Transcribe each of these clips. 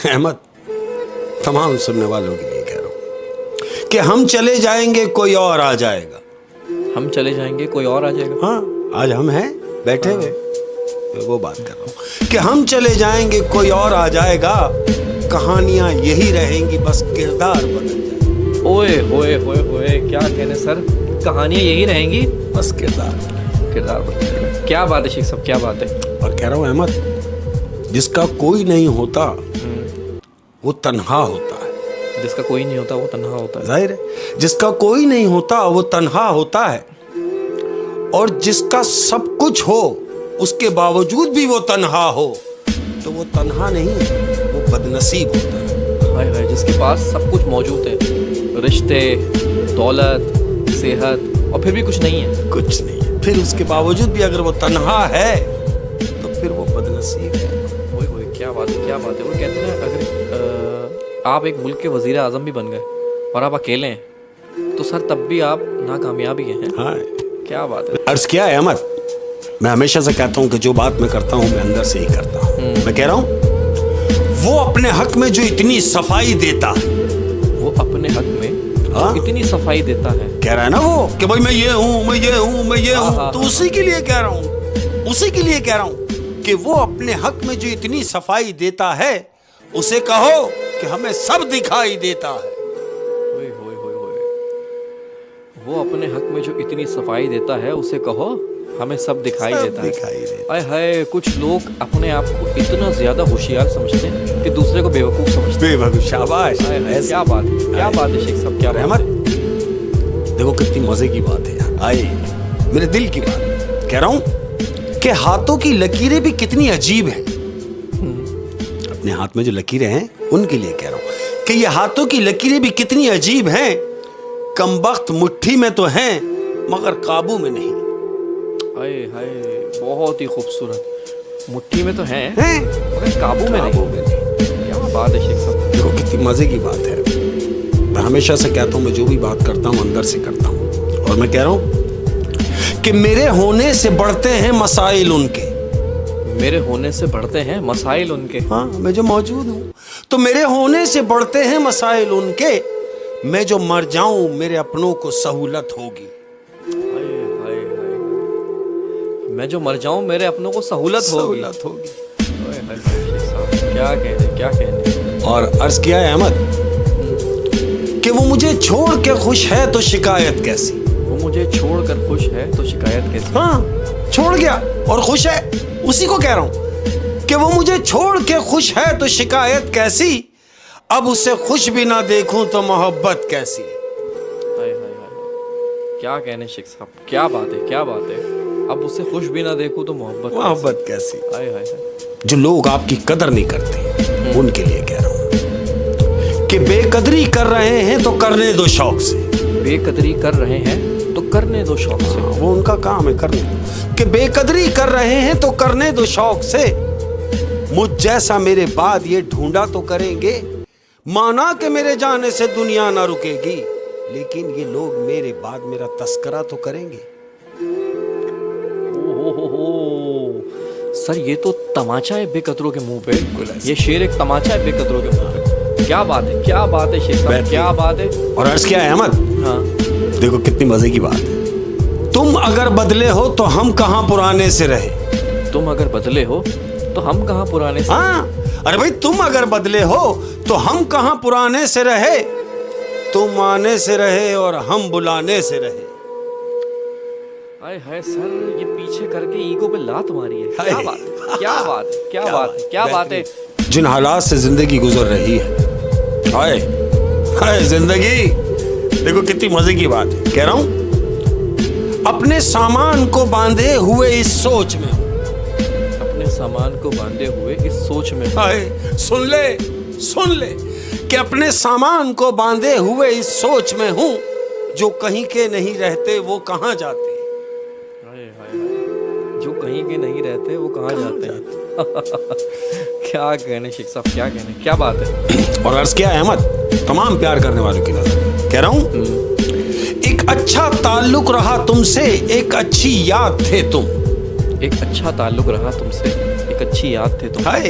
अहमद, तमाम सुनने वालों के लिए कह रहा हूं कि हम चले जाएंगे कोई और आ जाएगा। हम चले जाएंगे कोई और आ जाएगा। हाँ, आज हम हैं बैठे हुए, वो बात कर रहा हूं कि हम चले जाएंगे कोई और आ जाएगा। कहानियां यही रहेंगी, बस किरदार बदल जाए। ओए होए होए होए, क्या कहने सर, कहानियां यही रहेंगी, बस किरदार बदल जाएगा। क्या बात है शेख साहब, क्या बात है। और कह रहा हूं अहमद, जिसका कोई नहीं होता वो तन्हा होता है। जिसका कोई नहीं होता वो तन्हा होता है। जाहिर है, जिसका कोई नहीं होता वो तन्हा होता है, और जिसका सब कुछ हो उसके बावजूद भी वो तन्हा हो तो वो तन्हा नहीं, वो बदनसीब होता है। हाय हाय, जिसके पास सब कुछ मौजूद है, रिश्ते, दौलत, सेहत, और फिर भी कुछ नहीं है। कुछ नहीं है, फिर उसके बावजूद भी अगर वो तन्हा है तो फिर वो बदनसीब है। ओए होए, क्या बात है, क्या बात है। वो कहते हैं ना, अगर आप एक मुल्क के वजीर आजम भी बन गए और आप अकेले हैं तो सर तब भी आप नाकामयाब ही हैं। हाँ, क्या बात है। अर्ज किया है अहमद, मैं हमेशा से कहता हूं कि जो बात मैं करता हूं मैं अंदर से ही करता हूं। मैं कह रहा हूं वो अपने हक में जो इतनी सफाई देता है, वो अपने हक में हाँ? इतनी सफाई देता है। कह रहा है ना वो कि भाई मैं ये हूं, मैं ये हूं, मैं ये हूं, तो हाँ। उसी के लिए कह रहा हूं, उसी के लिए कह रहा हूं कि वो अपने हक में जो इतनी सफाई देता है उसे कहो कि हमें सब दिखाई देता है। ओए होए होए होए, वो अपने हक में जो इतनी सफाई देता है उसे कहो हमें सब दिखाई देता है। आय हाय, कुछ लोग अपने आप को इतना ज्यादा होशियार समझते हैं कि दूसरे को बेवकूफ समझते हैं। बेवकूफ, शाबाश। हाय हाय, क्या बात है, क्या बात है शेख साहब, क्या बात अहमद, है। देखो कितनी मजे की बात है, आई मेरे दिल की बात। कह रहा हूं कि हाथों की लकीरें भी कितनी अजीब हैं। अपने हाथ में जो लकीरें हैं उनके लिए कह रहा हूं कि ये हाथों की लकीरें भी कितनी अजीब हैं। कमबख्त मुट्ठी में तो हैं मगर काबू में नहीं। हाय हाय, बहुत ही खूबसूरत। मुट्ठी में तो हैं मगर काबू में काबू नहीं। में नहीं। क्या बात है शेख साहब। देखो कितनी मजे की बात है। मैं हमेशा से कहता हूं मैं जो भी बात करता हूं अंदर से करता हूं, और मैं कह रहा हूं कि मेरे होने से बढ़ते हैं मसाइल उनके। मेरे होने से बढ़ते हैं मसाइल उनके। हाँ, मैं जो मौजूद हूं तो मेरे होने से बढ़ते हैं मसाइल उनके। मैं जो मर जाऊं मेरे अपनों को सहूलत होगी। हाय हाय हाय, मैं जो मर जाऊं मेरे अपनों को सहूलत होगी। हाय हाय शेख साहब, क्या कहने, क्या कहने। और अर्ज किया है अहमद कि वो मुझे छोड़ के खुश है तो शिकायत कैसी। वो मुझे छोड़कर खुश है तो शिकायत कैसी। हाँ, छोड़ गया और खुश है, उसी को कह रहा हूं कि वो मुझे छोड़ के खुश है तो शिकायत कैसी। अब उसे खुश भी ना देखूं तो मोहब्बत कैसी। हाय हाय हाय, क्या कहने शेख साहब, क्या बात है, क्या बात है। अब उसे खुश भी ना देखूं तो मोहब्बत कैसी। हाय हाय हाय। जो लोग आपकी कदर नहीं करते उनके लिए कह रहा हूं कि बेकदरी कर रहे हैं तो करने दो शौक से। बेकदरी कर रहे हैं तो करने दो शौक से। वो उनका काम है, करने दो। कि बेकदरी कर रहे हैं तो करने दो शौक से। मुझ जैसा मेरे बाद ये ढूंढा तो करेंगे, माना कि मेरे जाने से दुनिया ना रुकेगी, लेकिन ये लोग मेरे बाद मेरा तस्करा तो करेंगे। ओहो, सर ये तो तमाचा है बेकदरों के मुंह पे। ये शेर एक तमाचा है बेकदरों के मुंह पे। क्या बात है, क्या बात है शेख साहब, क्या बात है। और अर्ज क्या है अहमद, हाँ, देखो कितनी मजे की बात है। तुम अगर बदले हो तो हम कहां पुराने से रहे। तुम अगर बदले हो तो हम कहां पुराने से। हाँ, अरे भाई, तुम अगर बदले हो तो हम कहां पुराने से रहे। तुम आने से रहे और हम बुलाने से रहे। हाय हाय सर, ये पीछे करके ईगो पे लात मारी है। हाय। क्या बात है, क्या बात है, क्या बात है, क्या बात है। जिन हालात से जिंदगी गुजर रही है, हाय हाय जिंदगी, देखो कितनी मजे की बात है। कह रहा हूं अपने सामान को बांधे हुए इस सोच में। अपने सामान को बांधे हुए इस सोच में। हाय, सुन ले कि अपने सामान को बांधे हुए इस सोच में हूं, जो कहीं के नहीं रहते वो कहां जाते। हाय हाय हाय, जो कहीं के नहीं रहते वो कहां जाते हैं। क्या कहने शेख साहब, क्या कहने, क्या बात है। और अर्ज किया है अहमद तमाम प्यार करने वालों की नजर। कह रहा हूं एक अच्छा ताल्लुक रहा तुमसे, एक अच्छी याद थे तुम। एक अच्छा ताल्लुक रहा तुमसे, एक अच्छी याद थे तुम। हाय,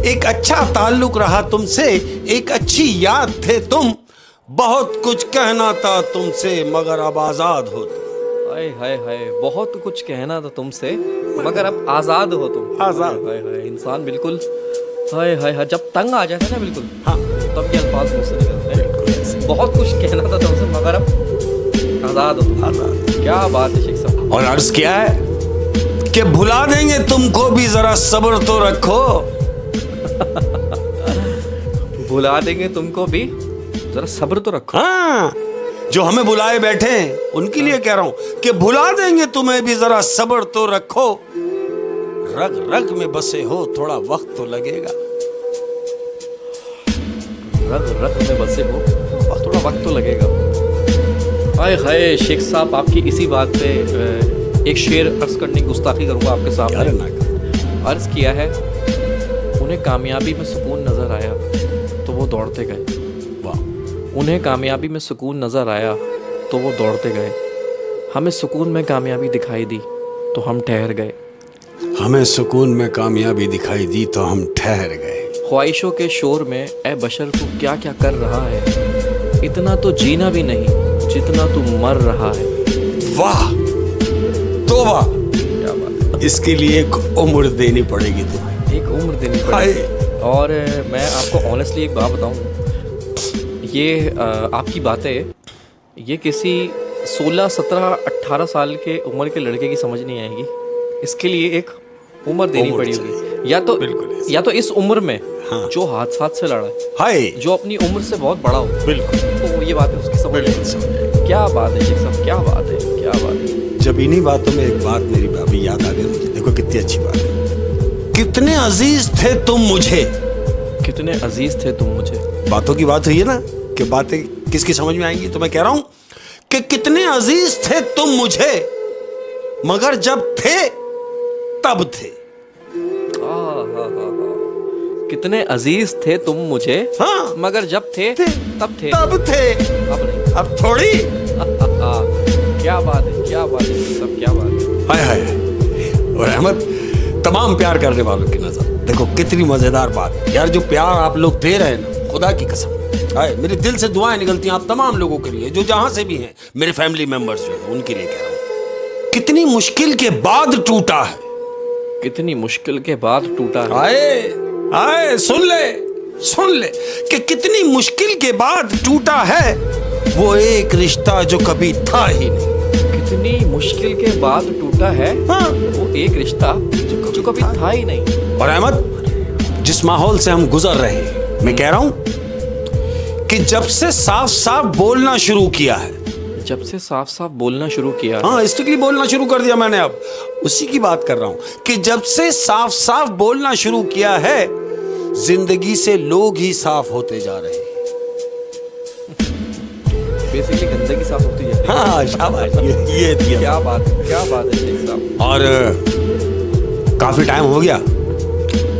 एक अच्छा ताल्लुक रहा तुमसे, एक अच्छी याद थे तुम, बहुत कुछ कहना था तुमसे मगर अब आजाद हो तुम। हाय हाय हाय, बहुत कुछ कहना था तुमसे मगर अब आजाद हो तुम। आजाद। हाय हाय, इंसान बिल्कुल हाय हाय हाय जब तंग आ जाता है ना बिल्कुल, हाँ, तब ये अल्फाज मुझसे निकलते हैं। बहुत कुछ कहना था तुमसे मगर अब आजाद हो तुम। आजाद। क्या बात है शेख साहब। और अर्ज किया है कि भुला देंगे तुमको भी, जरा सब्र तो रखो। भुला देंगे तुमको भी, जरा सब्र तो रखो। हाँ, जो हमें बुलाए बैठे हैं उनके लिए कह रहा हूं कि भुला देंगे तुम्हें भी, जरा सब्र तो रखो। रग रग में बसे हो, थोड़ा वक्त तो लगेगा। रग रग में बसे हो, थोड़ा वक्त तो लगेगा। हाय हाय शेख साहब, आपकी इसी बात पे एक शेर अर्ज करने की गुस्ताखी करूंगा आपके सामने। अर्ज किया है, उन्हें कामयाबी में सुकून नजर आया तो वो दौड़ते गए। वाह। उन्हें कामयाबी में सुकून नजर आया तो वो दौड़ते गए। हमें सुकून में कामयाबी दिखाई दी तो हम ठहर गए। हमें सुकून में कामयाबी दिखाई दी तो हम ठहर गए। ख्वाहिशों के शोर में ए बशर तू क्या क्या कर रहा है, इतना तो जीना भी नहीं जितना तू मर रहा है। वाह, तौबा, क्या बात है। इसके लिए एक उम्र देनी पड़ेगी तुम्हें। एक उम्र देनी पड़ेगी। और मैं आपको ऑनेस्टली एक बात बताऊं, ये आपकी बातें ये किसी 16, 17, 18 साल के उम्र के लड़के की समझ नहीं आएगी। इसके लिए एक उम्र देनी उम्र पड़ी होगी, या तो इस उम्र में हाँ। जो हादसात से लड़ा है, हाय, जो अपनी उम्र से बहुत बड़ा हो, बिल्कुल, तो ये बात है उसकी समझ में। क्या बात है शेख साहब, क्या बात है, क्या बात है। जब इन्हीं बातों में एक बात मेरी भाभी याद आ गई मुझे। देखो कितनी अच्छी बात है। कितने अजीज थे तुम मुझे, कितने अजीज थे तुम मुझे। बातों की बात हुई है ना कि बातें किसकी समझ में आएंगी, तो मैं कह रहा हूं कि कितने अजीज थे तुम मुझे, मगर जब थे तब थे। कितने अजीज थे तुम मुझे, हाँ, मगर जब थे तब थे। तब थे, अब नहीं। अब थोड़ी। क्या बात है, क्या बात है सब, क्या बात है। हाय हाय। और अहमद, तमाम प्यार करने वालों की नजर, देखो कितनी मजेदार बात यार। जो प्यार आप लोग दे रहे हैं ना, खुदा की कसम, हाय, मेरे दिल से दुआएं निकलती हैं आप तमाम लोगों के लिए, जो जहां से भी हैं, मेरे फैमिली मेंबर्स जो हैं उनके लिए कह रहा हूं। कितनी मुश्किल के बाद टूटा है, कितनी मुश्किल के बाद टूटा है। हाय हाय, सुन ले कि कितनी मुश्किल के बाद टूटा है वो एक रिश्ता जो कभी था ही नहीं। कितनी मुश्किल के बाद टूटा है, हाँ, वो एक रिश्ता जो कभी था ही नहीं। और अहमद, जिस माहौल से हम गुजर रहे हैं, मैं कह रहा हूं कि जब से साफ साफ बोलना शुरू किया है, जब से साफ साफ बोलना शुरू किया, हाँ, स्ट्रिक्टली बोलना शुरू कर दिया मैंने, अब उसी की बात कर रहा हूं कि जब से साफ साफ बोलना शुरू किया है, जिंदगी से लोग ही साफ होते जा रहे हैं। बेसिकली गंदगी साफ होती है। हाँ, शाबाश, ये दिया। क्या बात है, क्या बात है शेख साहब। और काफी टाइम हो गया,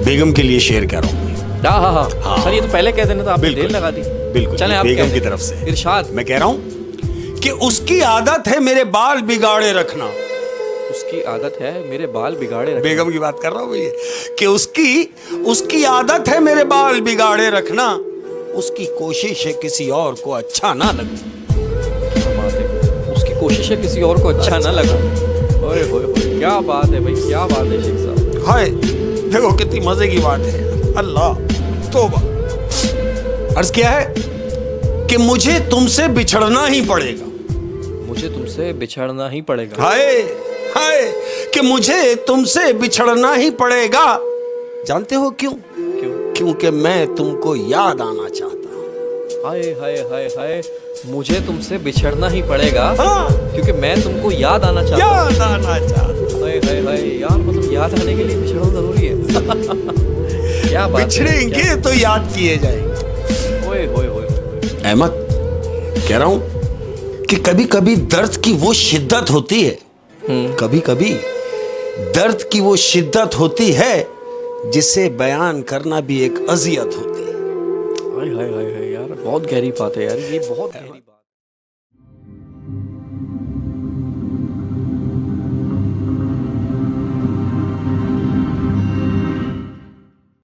बेगम के लिए शेयर कर रहा हूँ। हाँ। सर ये तो पहले कह देना था, आपने देर लगा दी। बिल्कुल, चलें आप बेगम की तरफ से इरशाद। मैं कह रहा हूँ कि उसकी आदत है मेरे बाल बिगाड़े रखना। उसकी आदत है मेरे बाल बिगाड़े रखना। बेगम की बात कर रहा हूँ भैया, कि उसकी आदत है मेरे बाल बिगाड़े रखना, उसकी कोशिश है किसी और को अच्छा ना लगे। क्या बात है, उसकी कोशिश है किसी और को अच्छा ना लगा। ओए होए होए, क्या बात है भाई, क्या बात है शेख साहब। हाय, देखो कितनी मजे की बात है। अल्लाह, तौबा। अर्ज किया है कि मुझे तुमसे बिछड़ना ही पड़ेगा। मुझे तुमसे बिछड़ना ही पड़ेगा। हाय हाय, कि मुझे तुमसे बिछड़ना ही पड़ेगा। जानते हो क्यों? क्योंकि मैं तुमको याद आना चाहता हूँ। हाय हाय हाय हाय, मुझे तुमसे बिछड़ना ही पड़ेगा। हाँ, क्योंकि मैं तुमको याद आना चाहता हूँ। याद आना चाहता हूँ। हाय हाय हाय यार, मतलब याद आने के लिए बिछड़ना जरूरी है। क्या बात है, बिछड़ेंगे तो याद किए जाएंगे। ओए होए होए होए। अहमद, कह रहा हूँ कि कभी कभी दर्द की वो शिद्दत होती है, कभी कभी दर्द की वो शिद्दत होती है जिसे बयान करना भी एक अजियत होती है। हाय हाय हाय हाय यार, बहुत गहरी बात है यार, ये बहुत गहरी बात।